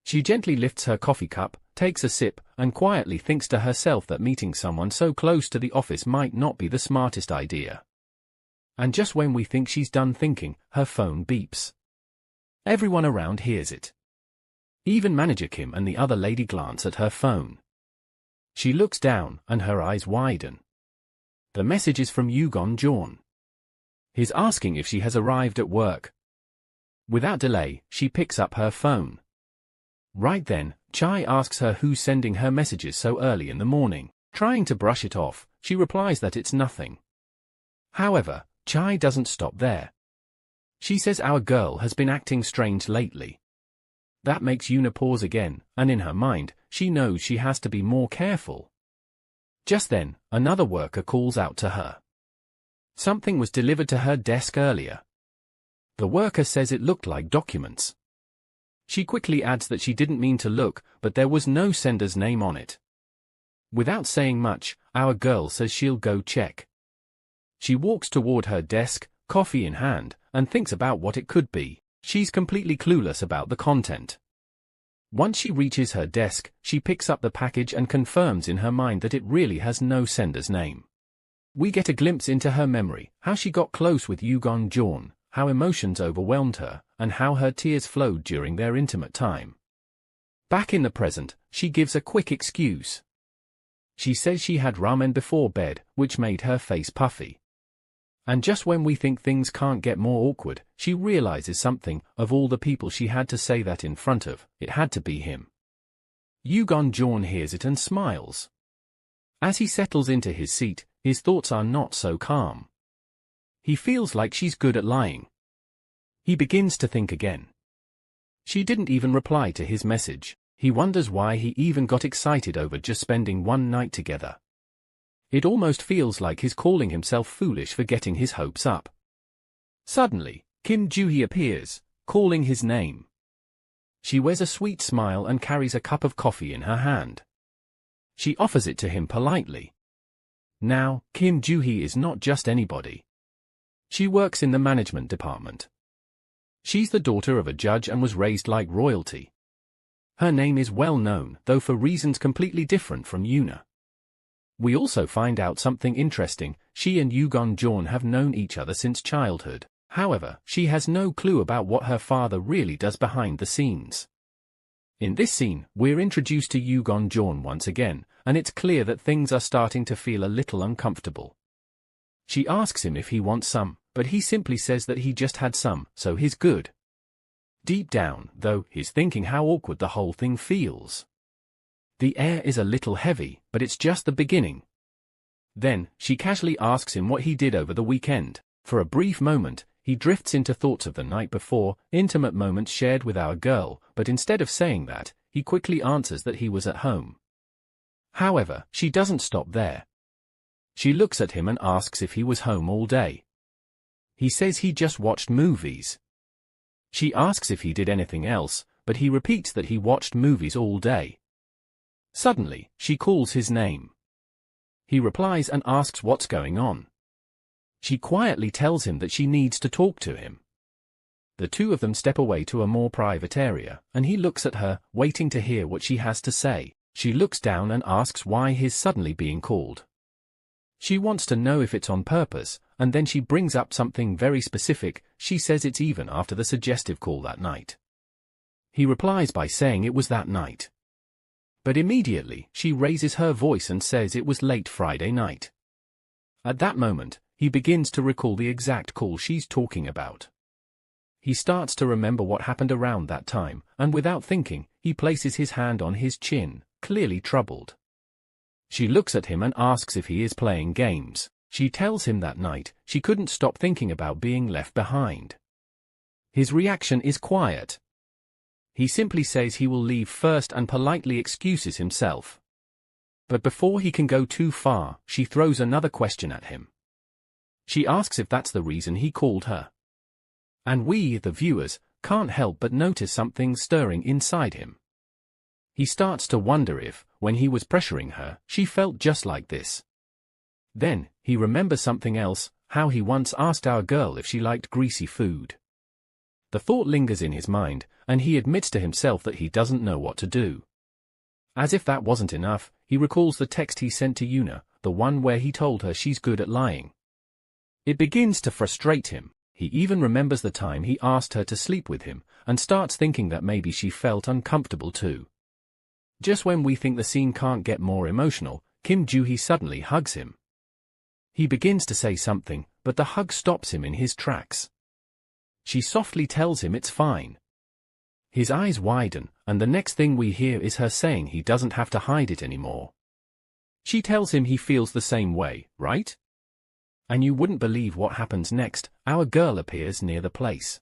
She gently lifts her coffee cup, takes a sip, and quietly thinks to herself that meeting someone so close to the office might not be the smartest idea. And just when we think she's done thinking, her phone beeps. Everyone around hears it. Even manager Kim and the other lady glance at her phone. She looks down, and her eyes widen. The message is from John. He's asking if she has arrived at work. Without delay, she picks up her phone. Right then, Chai asks her who's sending her messages so early in the morning. Trying to brush it off, she replies that it's nothing. However, Chai doesn't stop there. She says our girl has been acting strange lately. That makes Yoona pause again, and in her mind, she knows she has to be more careful. Just then, another worker calls out to her. Something was delivered to her desk earlier. The worker says it looked like documents. She quickly adds that she didn't mean to look, but there was no sender's name on it. Without saying much, our girl says she'll go check. She walks toward her desk, coffee in hand, and thinks about what it could be. She's completely clueless about the content. Once she reaches her desk, she picks up the package and confirms in her mind that it really has no sender's name. We get a glimpse into her memory, how she got close with John, how emotions overwhelmed her, and how her tears flowed during their intimate time. Back in the present, she gives a quick excuse. She says she had ramen before bed, which made her face puffy. And just when we think things can't get more awkward, she realizes something. Of all the people she had to say that in front of, it had to be him. John hears it and smiles. As he settles into his seat, his thoughts are not so calm. He feels like she's good at lying. He begins to think again. She didn't even reply to his message. He wonders why he even got excited over just spending one night together. It almost feels like he's calling himself foolish for getting his hopes up. Suddenly, Kim Joo-hee appears, calling his name. She wears a sweet smile and carries a cup of coffee in her hand. She offers it to him politely. Now, Kim Joo-hee is not just anybody. She works in the management department. She's the daughter of a judge and was raised like royalty. Her name is well known, though for reasons completely different from Yoona. We also find out something interesting. She and John have known each other since childhood. However, she has no clue about what her father really does behind the scenes. In this scene, we're introduced to John once again, and it's clear that things are starting to feel a little uncomfortable. She asks him if he wants some, but he simply says that he just had some, so he's good. Deep down, though, he's thinking how awkward the whole thing feels. The air is a little heavy, but it's just the beginning. Then, she casually asks him what he did over the weekend. For a brief moment, he drifts into thoughts of the night before, intimate moments shared with our girl, but instead of saying that, he quickly answers that he was at home. However, she doesn't stop there. She looks at him and asks if he was home all day. He says he just watched movies. She asks if he did anything else, but he repeats that he watched movies all day. Suddenly, she calls his name. He replies and asks what's going on. She quietly tells him that she needs to talk to him. The two of them step away to a more private area, and he looks at her, waiting to hear what she has to say. She looks down and asks why he's suddenly being called. She wants to know if it's on purpose, and then she brings up something very specific. She says it's even after the suggestive call that night. He replies by saying it was that night. But immediately, she raises her voice and says it was late Friday night. At that moment, he begins to recall the exact call she's talking about. He starts to remember what happened around that time, and without thinking, he places his hand on his chin, clearly troubled. She looks at him and asks if he is playing games. She tells him that night, she couldn't stop thinking about being left behind. His reaction is quiet. He simply says he will leave first and politely excuses himself. But before he can go too far, she throws another question at him. She asks if that's the reason he called her. And we, the viewers, can't help but notice something stirring inside him. He starts to wonder if, when he was pressuring her, she felt just like this. Then, he remembers something else, how he once asked our girl if she liked greasy food. The thought lingers in his mind, and he admits to himself that he doesn't know what to do. As if that wasn't enough, he recalls the text he sent to Yoona, the one where he told her she's good at lying. It begins to frustrate him. he even remembers the time he asked her to sleep with him, and starts thinking that maybe she felt uncomfortable too. Just when we think the scene can't get more emotional, Kim Joo-hee suddenly hugs him. He begins to say something, but the hug stops him in his tracks. She softly tells him it's fine. His eyes widen, and the next thing we hear is her saying he doesn't have to hide it anymore. She tells him he feels the same way, right? And you wouldn't believe what happens next. Our girl appears near the place.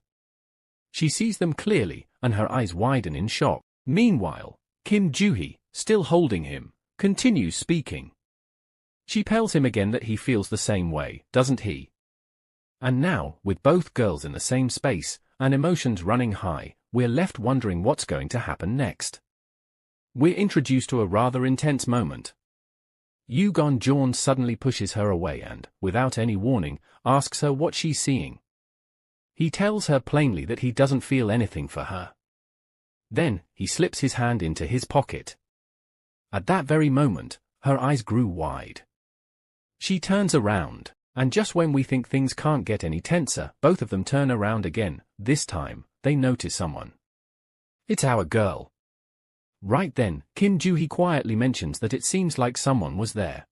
She sees them clearly, and her eyes widen in shock. Meanwhile, Kim Joo-hee, still holding him, continues speaking. She tells him again that he feels the same way, doesn't he? And now, with both girls in the same space, and emotions running high, we're left wondering what's going to happen next. We're introduced to a rather intense moment. Ugon suddenly pushes her away and, without any warning, asks her what she's seeing. He tells her plainly that he doesn't feel anything for her. Then, he slips his hand into his pocket. At that very moment, her eyes grew wide. She turns around, and just when we think things can't get any tenser, both of them turn around again. This time, they notice someone. It's our girl. Right then, Kim Joo-hee quietly mentions that it seems like someone was there.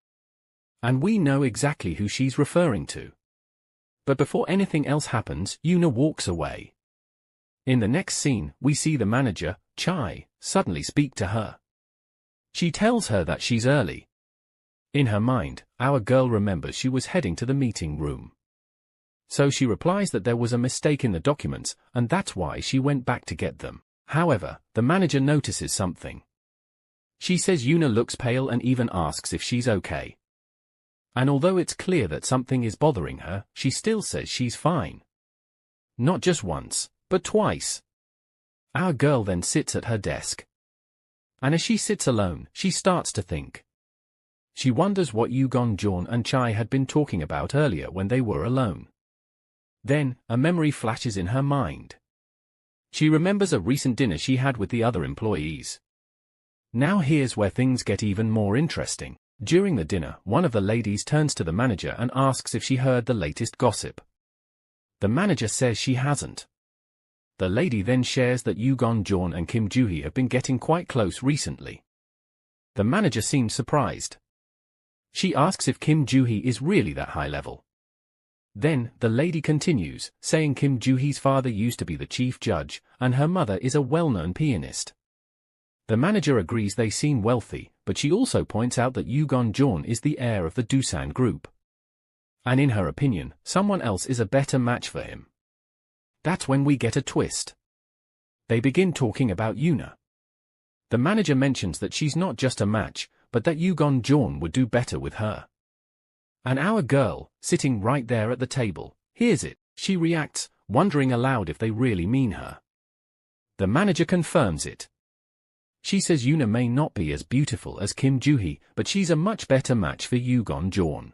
And we know exactly who she's referring to. But before anything else happens, Yoona walks away. In the next scene, we see the manager, Chai, suddenly speak to her. She tells her that she's early. In her mind, our girl remembers she was heading to the meeting room. So she replies that there was a mistake in the documents, and that's why she went back to get them. However, the manager notices something. She says Yoona looks pale and even asks if she's okay. And although it's clear that something is bothering her, she still says she's fine. Not just once, but twice. Our girl then sits at her desk. And as she sits alone, she starts to think. She wonders what Ugon and Chai had been talking about earlier when they were alone. Then, a memory flashes in her mind. She remembers a recent dinner she had with the other employees. Now here's where things get even more interesting. During the dinner, one of the ladies turns to the manager and asks if she heard the latest gossip. The manager says she hasn't. The lady then shares that Ugon and Kim Joo-hee have been getting quite close recently. The manager seems surprised. She asks if Kim Joo-hee is really that high level. Then, the lady continues, saying Kim Joo-hee's father used to be the chief judge, and her mother is a well-known pianist. The manager agrees they seem wealthy, but she also points out that Ugon is the heir of the Doosan group. And in her opinion, someone else is a better match for him. That's when we get a twist. They begin talking about Yoona. The manager mentions that she's not just a match, but that Ugon would do better with her. And our girl, sitting right there at the table, hears it. She reacts, wondering aloud if they really mean her. The manager confirms it. She says Yoona may not be as beautiful as Kim Joo-hee, but she's a much better match for Ugon.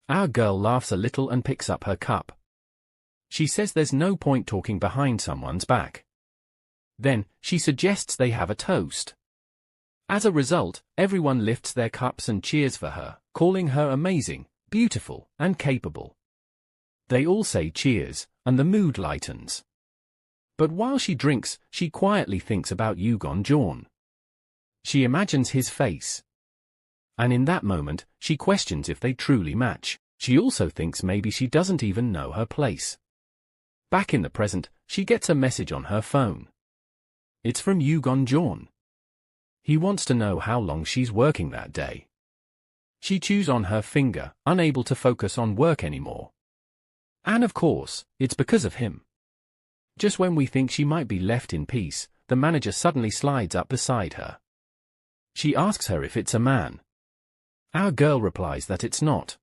Our girl laughs a little and picks up her cup. She says there's no point talking behind someone's back. Then, she suggests they have a toast. As a result, everyone lifts their cups and cheers for her, calling her amazing, beautiful, and capable. They all say cheers, and the mood lightens. But while she drinks, she quietly thinks about Ugon. She imagines his face. And in that moment, she questions if they truly match. She also thinks maybe she doesn't even know her place. Back in the present, she gets a message on her phone. It's from Ugon. He wants to know how long she's working that day. She chews on her finger, unable to focus on work anymore. And of course, it's because of him. Just when we think she might be left in peace, the manager suddenly slides up beside her. She asks her if it's a man. Our girl replies that it's not.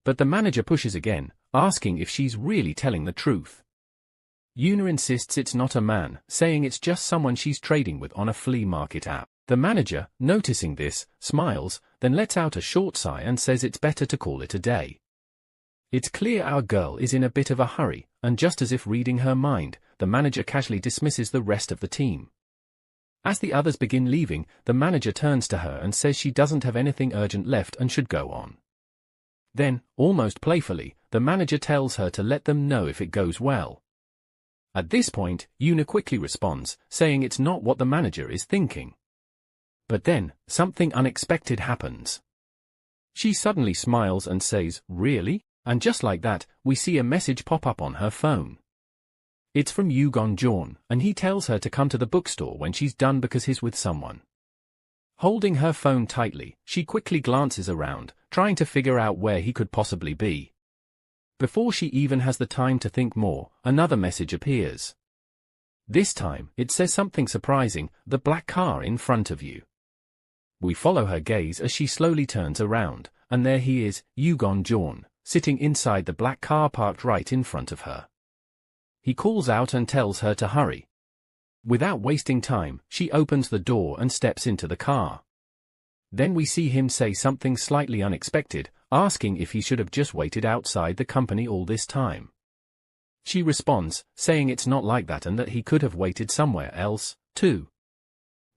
But the manager pushes again, asking if she's really telling the truth. Yoona insists it's not a man, saying it's just someone she's trading with on a flea market app. The manager, noticing this, smiles, then lets out a short sigh and says it's better to call it a day. It's clear our girl is in a bit of a hurry, and just as if reading her mind, the manager casually dismisses the rest of the team. As the others begin leaving, the manager turns to her and says she doesn't have anything urgent left and should go on. Then, almost playfully, the manager tells her to let them know if it goes well. At this point, Yuna quickly responds, saying it's not what the manager is thinking. But then, something unexpected happens. She suddenly smiles and says, "Really?" And just like that, we see a message pop up on her phone. It's from John, and he tells her to come to the bookstore when she's done because he's with someone. Holding her phone tightly, she quickly glances around, trying to figure out where he could possibly be. Before she even has the time to think more, another message appears. This time, it says something surprising: "The black car in front of you." We follow her gaze as she slowly turns around, and there he is, John, sitting inside the black car parked right in front of her. He calls out and tells her to hurry. Without wasting time, she opens the door and steps into the car. Then we see him say something slightly unexpected, asking if he should have just waited outside the company all this time. She responds, saying it's not like that and that he could have waited somewhere else, too.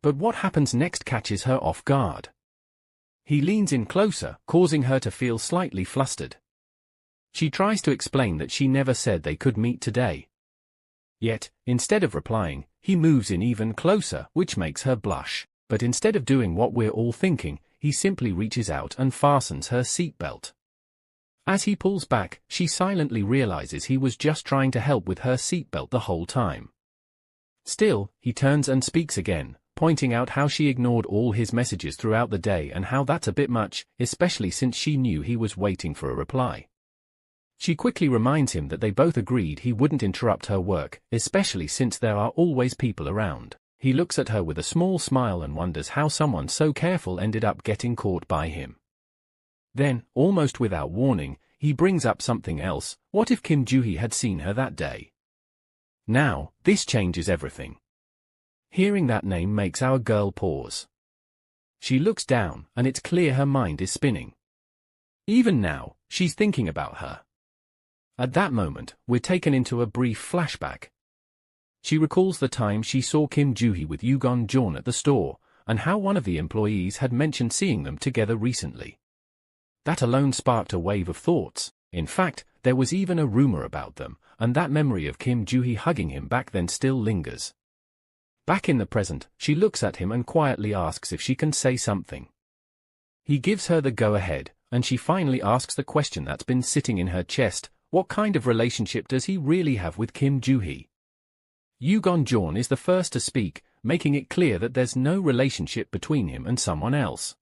But what happens next catches her off guard. He leans in closer, causing her to feel slightly flustered. She tries to explain that she never said they could meet today. Yet, instead of replying, he moves in even closer, which makes her blush. But instead of doing what we're all thinking, he simply reaches out and fastens her seatbelt. As he pulls back, she silently realizes he was just trying to help with her seatbelt the whole time. Still, he turns and speaks again, pointing out how she ignored all his messages throughout the day and how that's a bit much, especially since she knew he was waiting for a reply. She quickly reminds him that they both agreed he wouldn't interrupt her work, especially since there are always people around. He looks at her with a small smile and wonders how someone so careful ended up getting caught by him. Then, almost without warning, he brings up something else. What if Kim Joo-hee had seen her that day? Now, this changes everything. Hearing that name makes our girl pause. She looks down, and it's clear her mind is spinning. Even now, she's thinking about her. At that moment, we're taken into a brief flashback. She recalls the time she saw Kim Joo-hee with John at the store, and how one of the employees had mentioned seeing them together recently. That alone sparked a wave of thoughts. In fact, there was even a rumor about them, and that memory of Kim Joo-hee hugging him back then still lingers. Back in the present, she looks at him and quietly asks if she can say something. He gives her the go-ahead, and she finally asks the question that's been sitting in her chest: what kind of relationship does he really have with Kim Joo-hee? John is the first to speak, making it clear that there's no relationship between him and someone else.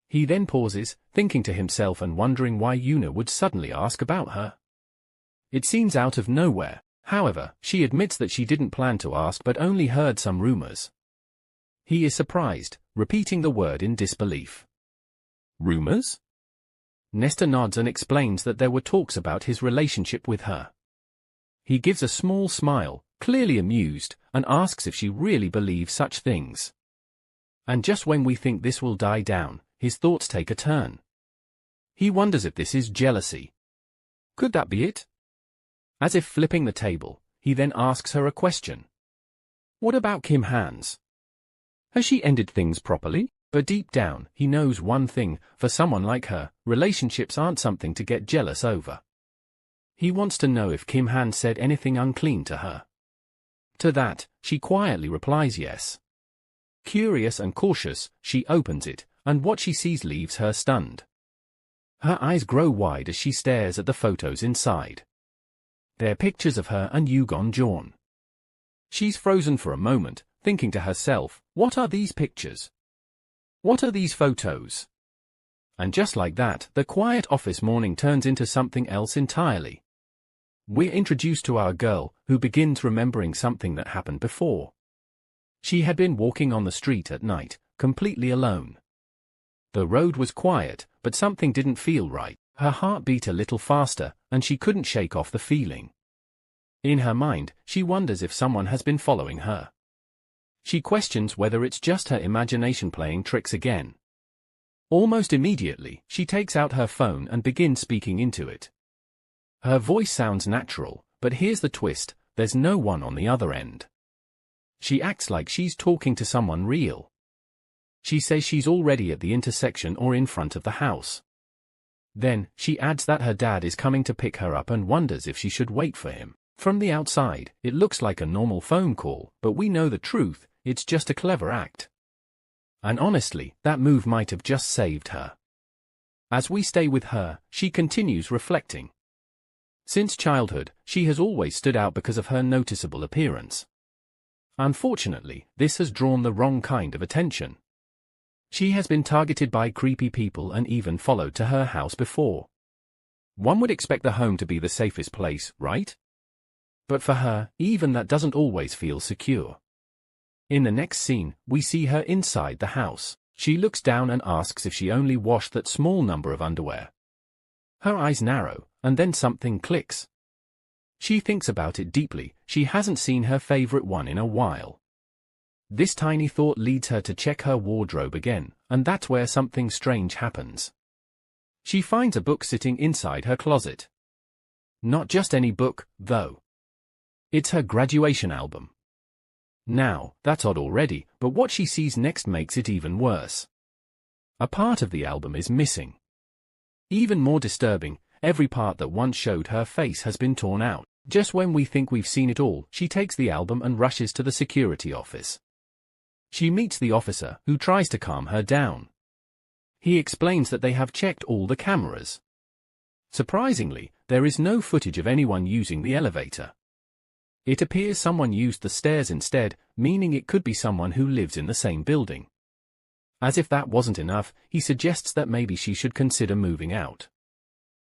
He then pauses, thinking to himself and wondering why Yuna would suddenly ask about her. It seems out of nowhere. However, she admits that she didn't plan to ask but only heard some rumors. He is surprised, repeating the word in disbelief. Rumors? Nesta nods and explains that there were talks about his relationship with her. He gives a small smile, clearly amused, and asks if she really believes such things. And just when we think this will die down, his thoughts take a turn. He wonders if this is jealousy. Could that be it? As if flipping the table, he then asks her a question. What about Kim Han's? Has she ended things properly? But deep down, he knows one thing: for someone like her, relationships aren't something to get jealous over. He wants to know if Kim Han said anything unclean to her. To that, she quietly replies yes. Curious and cautious, she opens it, and what she sees leaves her stunned. Her eyes grow wide as she stares at the photos inside. They're pictures of her and John. She's frozen for a moment, thinking to herself, what are these pictures? What are these photos? And just like that, the quiet office morning turns into something else entirely. We're introduced to our girl, who begins remembering something that happened before. She had been walking on the street at night, completely alone. The road was quiet, but something didn't feel right. Her heart beat a little faster, and she couldn't shake off the feeling. In her mind, she wonders if someone has been following her. She questions whether it's just her imagination playing tricks again. Almost immediately, she takes out her phone and begins speaking into it. Her voice sounds natural, but here's the twist: there's no one on the other end. She acts like she's talking to someone real. She says she's already at the intersection or in front of the house. Then, she adds that her dad is coming to pick her up and wonders if she should wait for him. From the outside, it looks like a normal phone call, but we know the truth, it's just a clever act. And honestly, that move might have just saved her. As we stay with her, she continues reflecting. Since childhood, she has always stood out because of her noticeable appearance. Unfortunately, this has drawn the wrong kind of attention. She has been targeted by creepy people and even followed to her house before. One would expect the home to be the safest place, right? But for her, even that doesn't always feel secure. In the next scene, we see her inside the house. She looks down and asks if she only washed that small number of underwear. Her eyes narrow, and then something clicks. She thinks about it deeply. She hasn't seen her favorite one in a while. This tiny thought leads her to check her wardrobe again, and that's where something strange happens. She finds a book sitting inside her closet. Not just any book, though. It's her graduation album. Now, that's odd already, but what she sees next makes it even worse. A part of the album is missing. Even more disturbing, every part that once showed her face has been torn out. Just when we think we've seen it all, she takes the album and rushes to the security office. She meets the officer, who tries to calm her down. He explains that they have checked all the cameras. Surprisingly, there is no footage of anyone using the elevator. It appears someone used the stairs instead, meaning it could be someone who lives in the same building. As if that wasn't enough, he suggests that maybe she should consider moving out.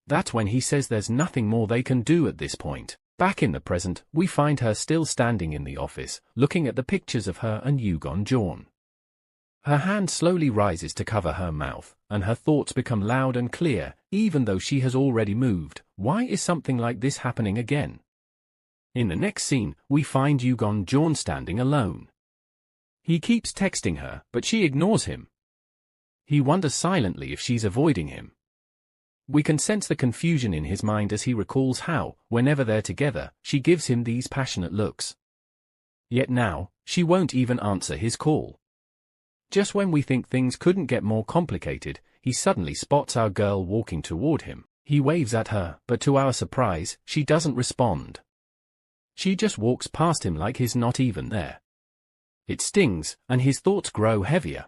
That's when he says there's nothing more they can do at this point. Back in the present, we find her still standing in the office, looking at the pictures of her and Ugon John. Her hand slowly rises to cover her mouth, and her thoughts become loud and clear, even though she has already moved. Why is something like this happening again? In the next scene, we find Ugon John standing alone. He keeps texting her, but she ignores him. He wonders silently if she's avoiding him. We can sense the confusion in his mind as he recalls how, whenever they're together, she gives him these passionate looks. Yet now, she won't even answer his call. Just when we think things couldn't get more complicated, he suddenly spots our girl walking toward him. He waves at her, but to our surprise, she doesn't respond. She just walks past him like he's not even there. It stings, and his thoughts grow heavier.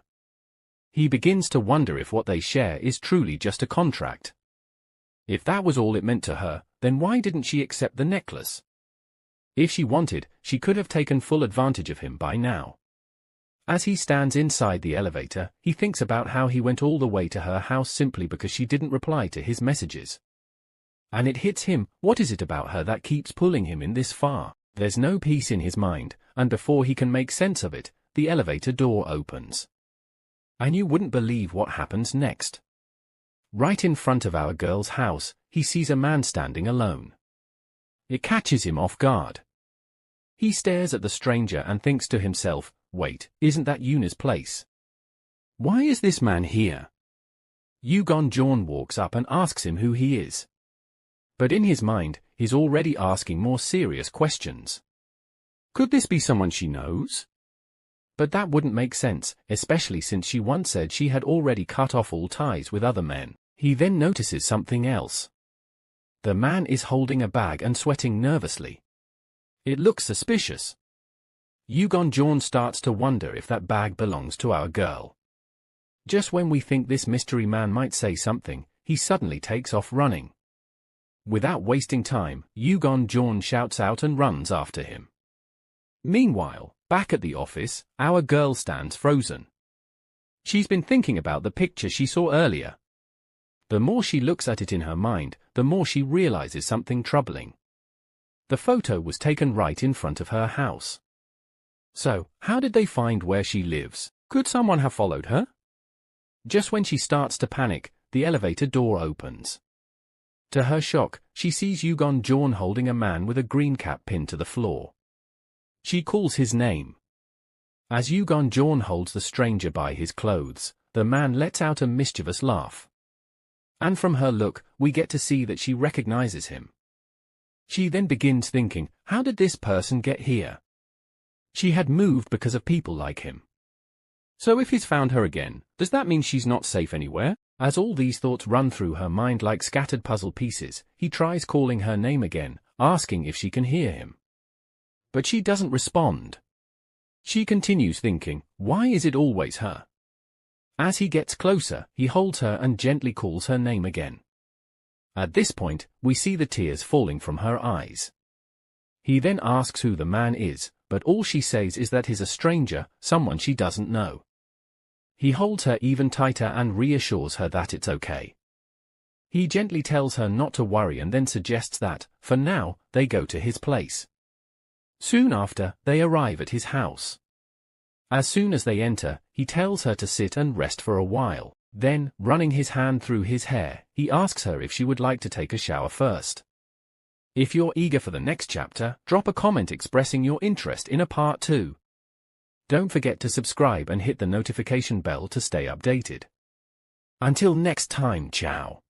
He begins to wonder if what they share is truly just a contract. If that was all it meant to her, then why didn't she accept the necklace? If she wanted, she could have taken full advantage of him by now. As he stands inside the elevator, he thinks about how he went all the way to her house simply because she didn't reply to his messages. And it hits him, what is it about her that keeps pulling him in this far? There's no peace in his mind, and before he can make sense of it, the elevator door opens. And you wouldn't believe what happens next. Right in front of our girl's house, he sees a man standing alone. It catches him off guard. He stares at the stranger and thinks to himself, wait, isn't that Yuna's place? Why is this man here? Ugon John walks up and asks him who he is. But in his mind, he's already asking more serious questions. Could this be someone she knows? But that wouldn't make sense, especially since she once said she had already cut off all ties with other men. He then notices something else. The man is holding a bag and sweating nervously. It looks suspicious. Ugon John starts to wonder if that bag belongs to our girl. Just when we think this mystery man might say something, he suddenly takes off running. Without wasting time, Ugon John shouts out and runs after him. Meanwhile, back at the office, our girl stands frozen. She's been thinking about the picture she saw earlier. The more she looks at it in her mind, the more she realizes something troubling. The photo was taken right in front of her house. So, how did they find where she lives? Could someone have followed her? Just when she starts to panic, the elevator door opens. To her shock, she sees Ugon John holding a man with a green cap pinned to the floor. She calls his name. As Ugon John holds the stranger by his clothes, the man lets out a mischievous laugh. And from her look, we get to see that she recognizes him. She then begins thinking, how did this person get here? She had moved because of people like him. So if he's found her again, does that mean she's not safe anywhere? As all these thoughts run through her mind like scattered puzzle pieces, he tries calling her name again, asking if she can hear him. But she doesn't respond. She continues thinking, why is it always her? As he gets closer, he holds her and gently calls her name again. At this point, we see the tears falling from her eyes. He then asks who the man is, but all she says is that he's a stranger, someone she doesn't know. He holds her even tighter and reassures her that it's okay. He gently tells her not to worry and then suggests that, for now, they go to his place. Soon after, they arrive at his house. As soon as they enter, he tells her to sit and rest for a while. Then, running his hand through his hair, he asks her if she would like to take a shower first. If you're eager for the next chapter, drop a comment expressing your interest in a part 2. Don't forget to subscribe and hit the notification bell to stay updated. Until next time, ciao.